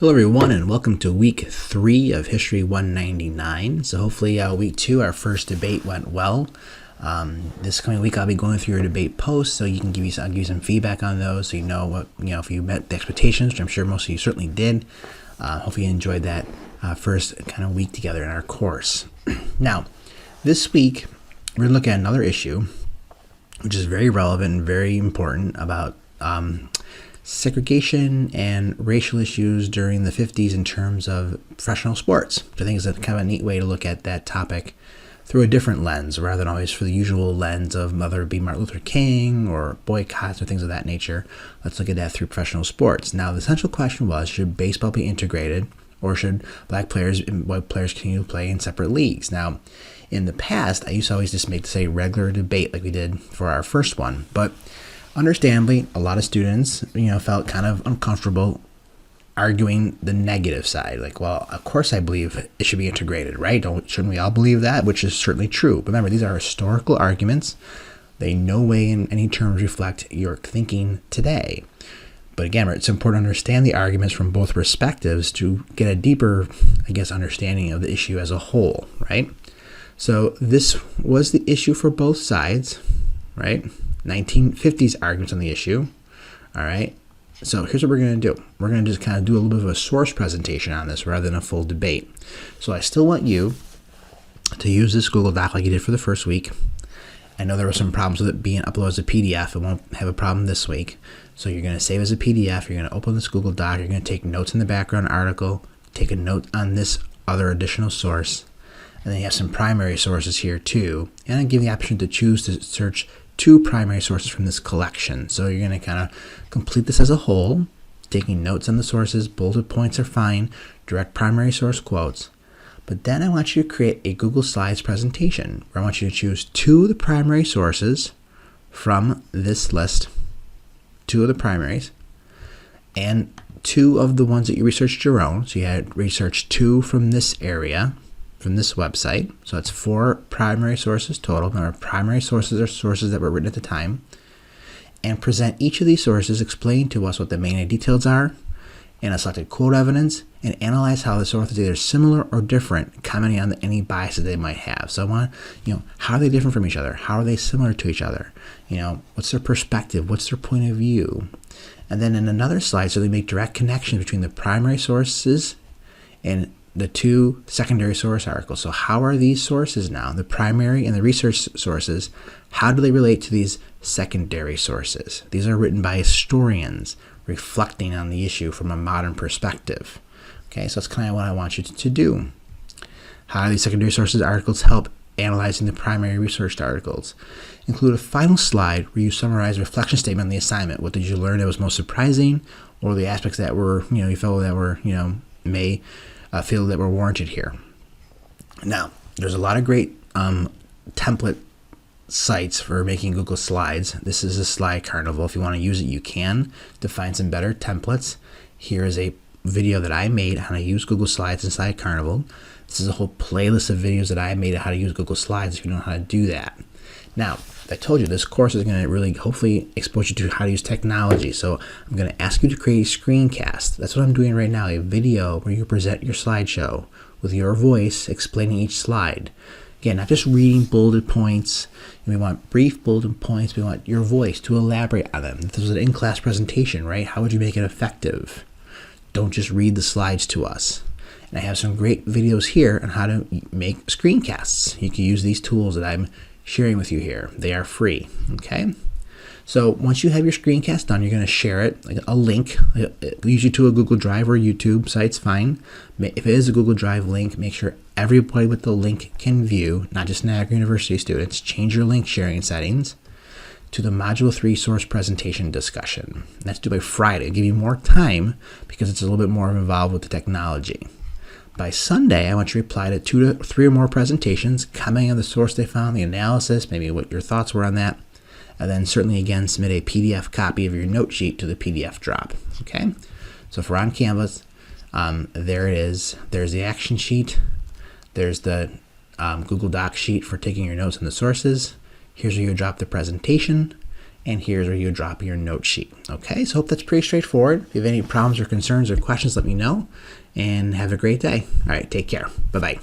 Hello everyone and welcome to week 3 of History 199. So hopefully week 2, our first debate went well. This coming week I'll be going through your debate posts so you can I'll give you some feedback on those so you know what, if you met the expectations, which I'm sure most of you certainly did. Hopefully you enjoyed that first kind of week together in our course. Now, this week we're going to look at another issue which is very relevant and very important about segregation and racial issues during the 50s in terms of professional sports, which I think is a kind of a neat way to look at that topic through a different lens rather than always for the usual lens of whether it be Martin Luther King or boycotts or things of that nature. Let's look at that through professional sports. Now, the central question was, should baseball be integrated or should black players and white players continue to play in separate leagues? Now, in the past, I used to always just make this a regular debate like we did for our first one, but understandably, a lot of students, felt kind of uncomfortable arguing the negative side. Like, well, of course I believe it should be integrated, right? Shouldn't we all believe that? Which is certainly true. But remember, these are historical arguments. They no way in any terms reflect your thinking today. But again, it's important to understand the arguments from both perspectives to get a deeper, understanding of the issue as a whole, right? So this was the issue for both sides, right? 1950s arguments on the issue. All right. So here's what we're going to do. We're going to just kind of do a little bit of a source presentation on this rather than a full debate. So I still want you to use this Google Doc like you did for the first week. I know there were some problems with it being uploaded as a PDF. It won't have a problem this week. So you're going to save as a PDF. You're going to open this Google Doc. You're going to take notes in the background article, take a note on this other additional source. And then you have some primary sources here too. And I give you the option to choose to search 2 primary sources from this collection. So you're going to kind of complete this as a whole, taking notes on the sources. Bullet points are fine, direct primary source quotes. But then I want you to create a Google Slides presentation where I want you to choose 2 of the primary sources from this list, 2 of the primaries, and 2 of the ones that you researched your own. So you had researched 2 from this area, from this website. So it's 4 primary sources total. Remember, primary sources are sources that were written at the time. And present each of these sources, explain to us what the main details are, and a selected quote evidence, and analyze how the source is either similar or different, commenting on any biases they might have. So I want, how are they different from each other? How are they similar to each other? What's their perspective? What's their point of view? And then in another slide, so they make direct connections between the primary sources and the 2 secondary source articles. So how are these sources now, the primary and the research sources, how do they relate to these secondary sources? These are written by historians reflecting on the issue from a modern perspective. Okay, so that's kind of what I want you to do. How do these secondary sources articles help analyzing the primary researched articles? Include a final slide where you summarize a reflection statement on the assignment. What did you learn that was most surprising, or the aspects that were, you felt that were, may feel that were warranted here. Now, there's a lot of great template sites for making Google Slides. This is a Slide Carnival. If you want to use it, you can to find some better templates. Here is a video that I made on how to use Google Slides in Slide Carnival. This is a whole playlist of videos that I made on how to use Google Slides if you know how to do that. Now, I told you this course is going to really hopefully expose you to how to use technology. So I'm going to ask you to create a screencast. That's what I'm doing right now, a video where you present your slideshow with your voice explaining each slide. Again, not just reading bullet points. We want brief bullet points. We want your voice to elaborate on them. If this was an in-class presentation, right? How would you make it effective? Don't just read the slides to us. And I have some great videos here on how to make screencasts. You can use these tools that I'm sharing with you here. They are free. Okay. So once you have your screencast done, you're going to share it, like a link, usually to a Google Drive or YouTube site's fine. If it is a Google Drive link, make sure everybody with the link can view, not just Niagara University students. Change your link sharing settings to the Module 3 source presentation discussion. And that's due by Friday. It'll give you more time because it's a little bit more involved with the technology. By Sunday, I want you to reply to 2 to 3 or more presentations, commenting on the source they found, the analysis, maybe what your thoughts were on that, and then certainly again submit a PDF copy of your note sheet to the PDF drop. Okay, so if we're on Canvas, there it is. There's the action sheet. There's the Google Doc sheet for taking your notes on the sources. Here's where you drop the presentation, and here's where you drop your note sheet. Okay, so hope that's pretty straightforward. If you have any problems or concerns or questions, let me know, and have a great day. All right, take care. Bye-bye.